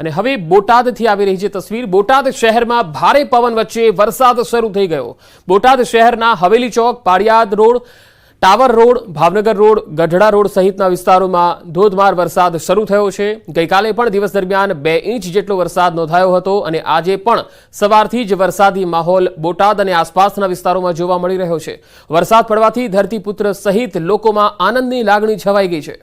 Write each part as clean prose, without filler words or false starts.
અને હવે બોટાદથી આવી રહી છે તસવીર। બોટાદ શહેરમાં ભારે પવન વચ્ચે વરસાદ શરૂ થઈ ગયો। બોટાદ શહેરના હવેલી ચોક, Paliyad road, tower road, Bhavnagar road, Gadhada road સહિતના વિસ્તારોમાં ધોધમાર વરસાદ શરૂ થયો છે। ગઈકાલે પણ દિવસ દરમિયાન 2 ઇંચ જેટલો વરસાદ નોંધાયો હતો અને આજે પણ સવારથી જ વરસાદી માહોલ બોટાદ અને આસપાસના વિસ્તારોમાં જોવા મળી રહ્યો છે। વરસાદ પડવાથી ધરતીપુત્ર સહિત લોકોમાં આનંદની લાગણી છવાઈ ગઈ છે।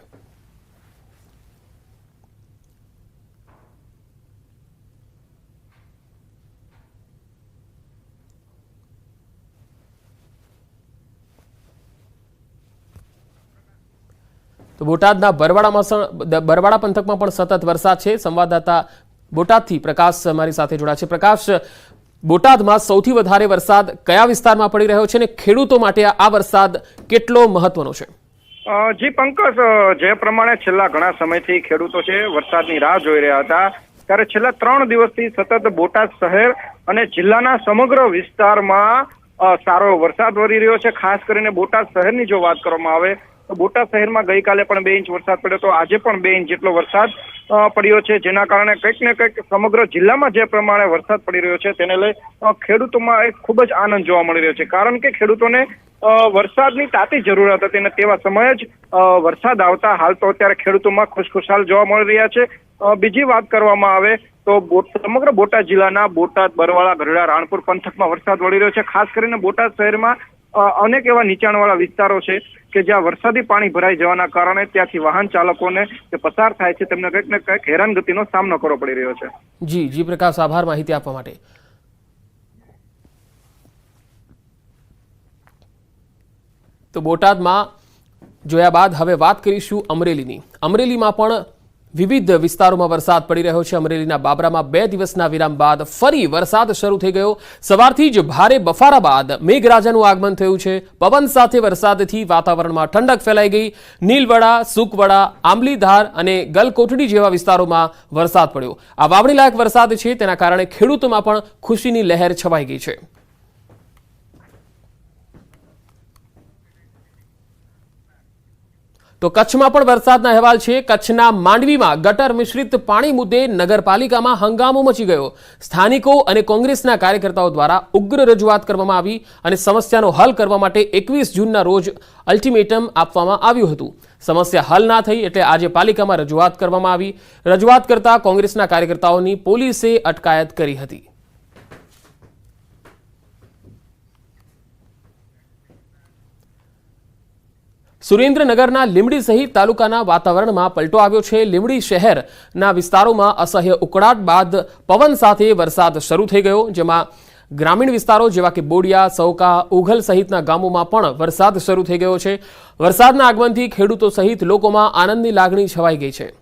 તો બોટાદના બરવાડા પંથકમાં પણ સતત વરસાદ છે। સંવાદદાતા બોટાદથી પ્રકાશ અમારી સાથે જોડાયા છે। પ્રકાશ, બોટાદમાં સૌથી વધારે વરસાદ કયા વિસ્તારમાં પડી રહ્યો છે અને ખેડૂતો માટે આ વરસાદ કેટલો મહત્વનો છે? જી પંકજ, જે પ્રમાણે છેલ્લા ઘણા સમયથી ખેડૂતો છે વરસાદની રાહ જોઈ રહ્યા હતા, ત્યારે છેલ્લા 3 દિવસથી સતત બોટાદ શહેર અને જિલ્લાના સમગ્ર વિસ્તારમાં સારો વરસાદ વરી રહ્યો છે। ખાસ કરીને બોટાદ શહેરની જો વાત કરવામાં આવે તો બોટાદ શહેરમાં ગઈકાલે પણ 2 ઇંચ વરસાદ પડ્યો તો આજે પણ 2 ઇંચ જેટલો વરસાદ પડ્યો છે, જેના કારણે કંઈક ને કંઈક સમગ્ર જિલ્લામાં જે પ્રમાણે વરસાદ પડી રહ્યો છે તેને લઈ ખેડૂતોમાં એક ખૂબ જ આનંદ જોવા મળી રહ્યો છે। કારણ કે ખેડૂતોને વરસાદની તાતી જરૂરત હતી અને તેવા સમયે જ વરસાદ આવતા હાલ તો અત્યારે ખેડૂતોમાં ખુશખુશાલ જોવા મળી રહ્યા છે। બીજી વાત કરવામાં આવે તો સમગ્ર બોટાદ જિલ્લાના બોટાદ, બરવાળા, ગઢડા, રાણપુર પંથકમાં વરસાદ વળી રહ્યો છે। ખાસ કરીને બોટાદ શહેરમાં અનેક એવા નીચાણવાળા વિસ્તારો છે કે જ્યાં વરસાદી પાણી ભરાઈ જવાના કારણે ત્યાંથી વાહન ચાલકોને જે પસાર થાય છે તેમને કંઈક ને કંઈક હેરાનગતિનો સામનો કરવો પડી રહ્યો છે। જી પ્રકાશ, આભાર માહિતી આપવા માટે। તો બોટાદમાં જોયા બાદ હવે વાત કરીશું અમરેલીની। અમરેલીમાં પણ વિવિધ વિસ્તારોમાં વરસાદ પડી રહ્યો છે। અમરેલીના બાબરામાં 2 દિવસના વિરામ બાદ ફરી વરસાદ શરૂ થઈ ગયો। સવારથી જ ભારે બફારા બાદ મેઘરાજાનું આગમન થયું છે। પવન સાથે વરસાદથી વાતાવરણમાં ઠંડક ફેલાઈ ગઈ। નીલવડા, સુકવડા, આંબલીધાર અને ગલકોટડી જેવા વિસ્તારોમાં વરસાદ પડ્યો। આ વાવણી લાયક વરસાદ છે, તેના કારણે ખેડૂતોમાં પણ ખુશીની લહેર છવાઈ ગઈ છે। તો કચ્છમાં પણ વરસાદના અહેવાલ છે। કચ્છના માંડવીમાં ગટર મિશ્રિત પાણી મુદ્દે નગરપાલિકામાં હંગામો મચી ગયો। સ્થાનિકો અને કોંગ્રેસના કાર્યકર્તાઓ દ્વારા ઉગ્ર રજૂઆત કરવામાં આવી અને સમસ્યાનો હલ કરવા માટે 21 જૂનના રોજ અલ્ટિમેટમ આપવામાં આવ્યું હતું। સમસ્યા હલ ના થઈ એટલે આજે પાલિકામાં રજૂઆત કરવામાં આવી। રજૂઆત કરતા કોંગ્રેસના કાર્યકર્તાઓની પોલીસે અટકાયત કરી હતી। સુરેન્દ્રનગરના લીંબડી સહિત તાલુકાના વાતાવરણમાં પલટો આવ્યો છે। લીંબડી શહેરના વિસ્તારોમાં અસહ્ય ઉકળાટ બાદ પવન સાથે વરસાદ શરૂ થઈ ગયો, જેમાં ગ્રામીણ વિસ્તારો જેવા કે બોડિયા, સૌકા, ઉઘલ સહિતના ગામોમાં પણ વરસાદ શરૂ થઈ ગયો છે। વરસાદના આગમનથી ખેડૂતો સહિત લોકોમાં આનંદની લાગણી છવાઈ ગઈ છે।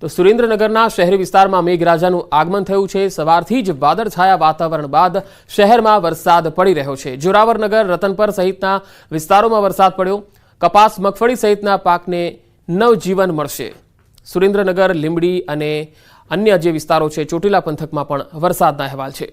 તો સુરેન્દ્રનગરના શહેરી વિસ્તારમાં મેઘરાજાનું આગમન થયું છે। સવારથી જ વાદળછાયા વાતાવરણ બાદ શહેરમાં વરસાદ પડી રહ્યો છે। જોરાવરનગર, રતનપર સહિતના વિસ્તારોમાં વરસાદ પડ્યો। કપાસ, મગફળી સહિતના પાકને નવજીવન મળશે। સુરેન્દ્રનગર, લીંબડી અને અન્ય જે વિસ્તારો છે ચોટીલા પંથકમાં પણ વરસાદના અહેવાલ છે।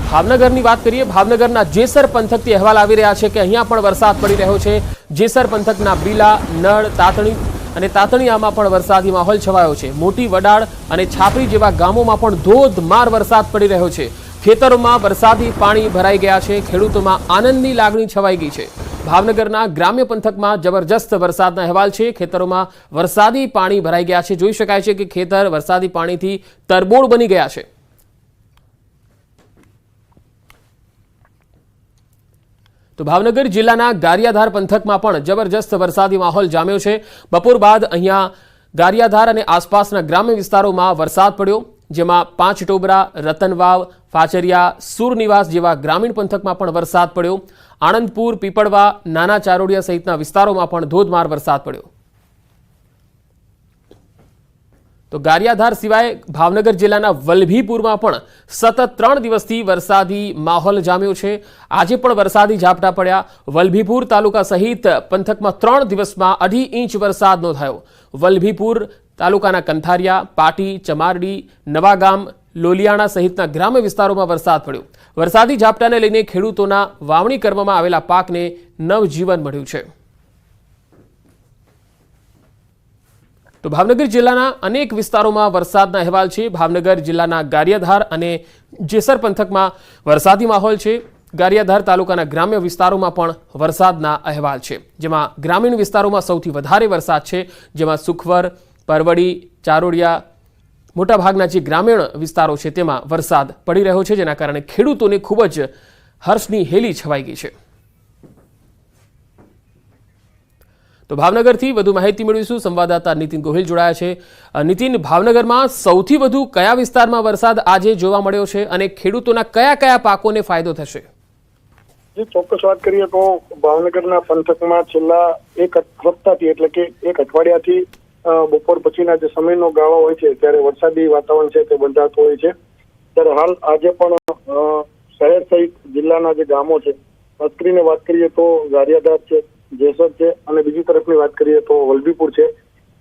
ભાવનગરની વાત કરીએ। ભાવનગરના જેસર પંથકથી અહેવાલ આવી રહ્યા છે કે અહીંયા પણ વરસાદ પડી રહ્યો છે। જેસર પંથકના બીલા, નળ, તાતણી અને તાતણીયામાં પણ વરસાદી માહોલ છવાયો છે। મોટી વડાળ અને છાપરી જેવા ગામોમાં પણ ધોધમાર વરસાદ પડી રહ્યો છે। ખેતરોમાં વરસાદી પાણી ભરાઈ ગયા છે। ખેડૂતોમાં આનંદની લાગણી છવાઈ ગઈ છે। ભાવનગરના ગ્રામ્ય પંથકમાં જબરજસ્ત વરસાદના અહેવાલ છે। ખેતરોમાં વરસાદી પાણી ભરાઈ ગયા છે। જોઈ શકાય છે કે ખેતર વરસાદી પાણીથી તરબોળ બની ગયા છે। તો ભાવનગર જિલ્લાના ગારિયાધાર પંથકમાં પણ જબરજસ્ત વરસાદી માહોલ જામ્યો છે। બપોર બાદ અહીંયા ગારિયાધાર અને આસપાસના ગ્રામ્ય વિસ્તારોમાં વરસાદ પડ્યો, જેમાં પાંચટોબરા, રતનવાવ, ફાચરિયા, સુરનિવાસ જેવા ગ્રામીણ પંથકમાં પણ વરસાદ પડ્યો। આણંદપુર, પીપળવા, નાના ચારોડિયા સહિતના વિસ્તારોમાં પણ ધોધમાર વરસાદ પડ્યો। તો ગારિયાધાર સિવાય ભાવનગર જિલ્લાના વલભીપુરમાં પણ સતત 3 દિવસથી વરસાદી માહોલ જામ્યો છે। આજે પણ વરસાદી ઝાપટા પડ્યા। વલભીપુર તાલુકા સહિત પંથકમાં 3 દિવસમાં 2.5 ઇંચ વરસાદ નોંધાયો। વલભીપુર તાલુકાના કંથારિયા, પાટી, ચમારડી, નવાગામ, લોલિયાણા સહિતના ગ્રામ્ય વિસ્તારોમાં વરસાદ પડ્યો. વરસાદી ઝાપટાને લઈને ખેડૂતોના વાવણી કરવામાં આવેલા પાકને નવજીવન મળ્યું છે. તો ભાવનગર જિલ્લાના અનેક વિસ્તારોમાં વરસાદના અહેવાલ છે. ભાવનગર જિલ્લાના ગારિયાધાર અને જેસર પંથકમાં વરસાદી માહોલ છે. ગારિયાધાર તાલુકાના ગ્રામ્ય વિસ્તારોમાં પણ વરસાદના અહેવાલ છે, જેમાં ગ્રામીણ વિસ્તારોમાં સૌથી વધારે વરસાદ છે, જેમાં સુખવર, પરવડી, ચારોડિયા મોટાભાગના જે ગ્રામીણ વિસ્તારો છે તેમાં વરસાદ પડી રહ્યો છે, જેના કારણે ખેડૂતોને ખૂબ જ હર્ષની હેલી છવાઈ ગઈ છે. તો ભાવનગરથી વધુ માહિતી મેળવીશું. સંવાદદાતા નીતિન ગોહિલ જોડાયા છે. નીતિન, ભાવનગરમાં સૌથી વધુ કયા વિસ્તારમાં વરસાદ આજે જોવા મળ્યો છે અને ખેડૂતોના કયા કયા પાકોને ફાયદો થશે? ચોક્કસ વાત કરીએ તો ભાવનગરના પંથકમાં છેલ્લા એક હપ્તાથી એટલે કે એક અઠવાડિયાથી બપોર પછીના જે સમયનો ગાળો હોય છે ત્યારે વરસાદી વાતાવરણ છે તે બંધાતું હોય છે. ત્યારે હાલ આજે પણ શહેર સહિત જિલ્લાના જે ગામો છે, ખાસ કરીને વાત કરીએ તો ગારિયાધાર છે, જેસર છે અને બીજી તરફની વાત કરીએ તો વલભીપુર છે,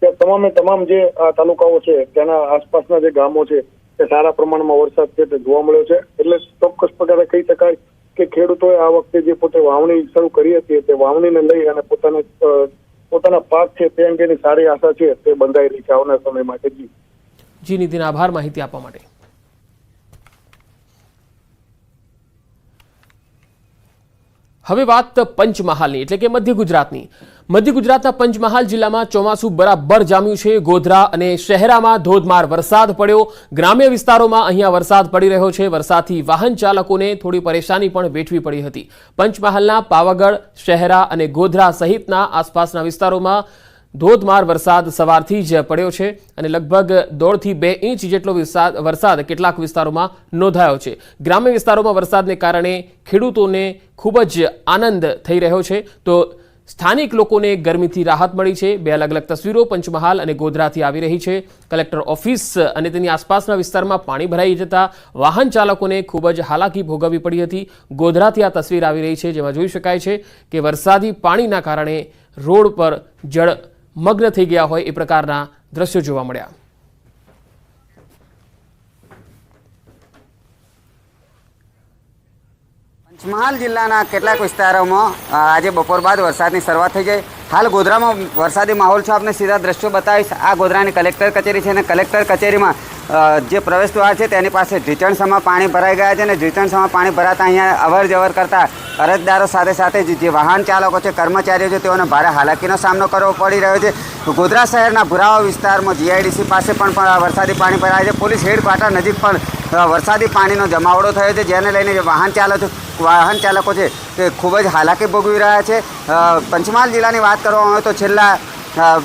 ત્યાં તમામે તમામ જે તાલુકાઓ છે તેના આસપાસના જે ગામો છે તે સારા પ્રમાણમાં વરસાદ છે તે જોવા મળ્યો છે. એટલે ચોક્કસ પ્રકારે કહી શકાય કે ખેડૂતોએ આ વખતે જે પોતે વાવણી શરૂ કરી હતી તે વાવણીને લઈ અને પોતાના પાક છે તે અંગેની સારી આશા છે તે બંધાઈ રહી છે આવનાર સમય માટે. જી નીતિન, આભાર માહિતી આપવા માટે. હવે વાત પંચમહાલની એટલે કે મધ્ય ગુજરાતની. મધ્ય ગુજરાતના પંચમહાલ જિલ્લામાં ચોમાસું બરાબર જામ્યું છે. ગોધરા અને શહેરામાં ધોધમાર વરસાદ પડ્યો. ગ્રામ્ય વિસ્તારોમાં અહીંયા વરસાદ પડી રહ્યો છે. વરસાદથી વાહન ચાલકોને થોડી પરેશાની પણ વેઠવી પડી હતી. પંચમહાલના પાવાગઢ, શહેરા અને ગોધરા સહિતના આસપાસના વિસ્તારોમાં ધોધમાર વરસાદ સવારથી જ પડ્યો છે અને લગભગ 1.5 થી 2 ઇંચ જેટલો વરસાદ કેટલાક વિસ્તારોમાં નોંધાયો છે. ગ્રામ્ય વિસ્તારોમાં વરસાદને કારણે ખેડૂતોને ખૂબ જ આનંદ થઈ રહ્યો છે. તો સ્થાનિક લોકોને ગરમીથી રાહત મળી છે. 2 અલગ અલગ તસવીરો પંચમહાલ અને ગોધરાથી આવી રહી છે. કલેક્ટર ઓફિસ અને તેની આસપાસના વિસ્તારમાં પાણી ભરાઈ જતા વાહન ચાલકોને ખૂબ જ હાલાકી ભોગવવી પડી હતી. ગોધરાથી આ તસવીર આવી રહી છે, જેમાં જોઈ શકાય છે કે વરસાદી પાણીના કારણે રોડ પર જળ મગ્ન થઈ ગયા હોય એ પ્રકારના દ્રશ્યો જોવા મળ્યા. પંચમહાલ જિલ્લાના કેટલાક વિસ્તારોમાં આજે બપોર બાદ વરસાદની શરૂઆત થઈ ગઈ. હાલ ગોધરામાં વરસાદી માહોલ છે. આપને સીધા દ્રશ્યો બતાવીશ. આ ગોધરાની કલેક્ટર કચેરી છે અને કલેક્ટર કચેરીમાં જે પ્રવેશ દ્વાર છે તેની પાસે ઢીચણસામાં પાણી ભરાઈ ગયા છે અને ઢીચણસામાં પાણી ભરાતા અહીંયા અવર જવર કરતા અરજદારો સાથે સાથે જે વાહન ચાલકો છે, કર્મચારીઓ છે, તેઓને ભારે હાલાકીનો સામનો કરવો પડી રહ્યો છે. ગોધરા શહેરના ભુરાવા વિસ્તારમાં જીઆઈડીસી પાસે પણ વરસાદી પાણી ભરાય છે. પોલીસ હેડક્વાર્ટર નજીક પણ વરસાદી પાણીનો જમાવડો થયો છે, જેને લઈને જે વાહન ચાલકો છે તે ખૂબ જ હાલાકી ભોગવી રહ્યા છે. પંચમહાલ જિલ્લાની વાત કરવામાં આવે તો છેલ્લા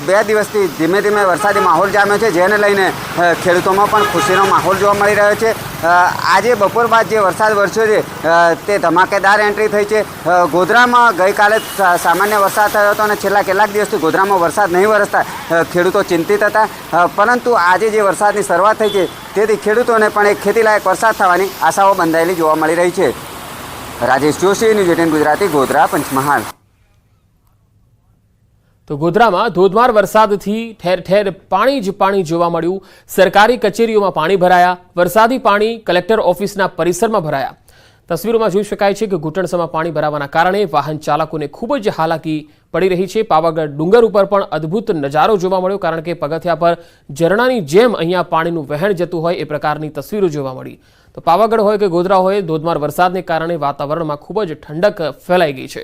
2 દિવસથી ધીમે ધીમે વરસાદી માહોલ જામ્યો છે, જેને લઈને ખેડૂતોમાં પણ ખુશીનો માહોલ જોવા મળી રહ્યો છે. આજે બપોર બાદ જે વરસાદ વરસ્યો છે તે ધમાકેદાર એન્ટ્રી થઈ છે. ગોધરામાં ગઈકાલે સામાન્ય વરસાદ થયો હતો અને છેલ્લા કેટલાક દિવસથી ગોધરામાં વરસાદ નહીં વરસતા ખેડૂતો ચિંતિત હતા, પરંતુ આજે જે વરસાદની શરૂઆત થઈ છે તેથી ખેડૂતોને પણ એક ખેતીલાયક વરસાદ થવાની આશાઓ બંધાયેલી જોવા મળી રહી છે. રાજેશ જોશી, ન્યૂઝ 18 ગુજરાતી, ગોધરા, પંચમહાલ. તો ગોધરામાં ધોધમાર વરસાદથી ઠેર ઠેર પાણી જ પાણી જોવા મળ્યું. સરકારી કચેરીઓમાં પાણી ભરાયા. વરસાદી પાણી કલેક્ટર ઓફિસના પરિસરમાં ભરાયા. તસવીરોમાં જોઈ શકાય છે કે ઘૂંટણસમાં પાણી ભરાવાના કારણે વાહન ચાલકોને ખૂબ જ હાલાકી પડી રહી છે. પાવાગઢ ડુંગર ઉપર પણ અદ્ભુત નજારો જોવા મળ્યો, કારણ કે પગથિયા પર ઝરણાની જેમ અહીંયા પાણીનું વહેણ જતું હોય એ પ્રકારની તસવીરો જોવા મળી. તો પાવાગઢ હોય કે ગોધરા હોય, ધોધમાર વરસાદને કારણે વાતાવરણમાં ખૂબ જ ઠંડક ફેલાઈ ગઈ છે.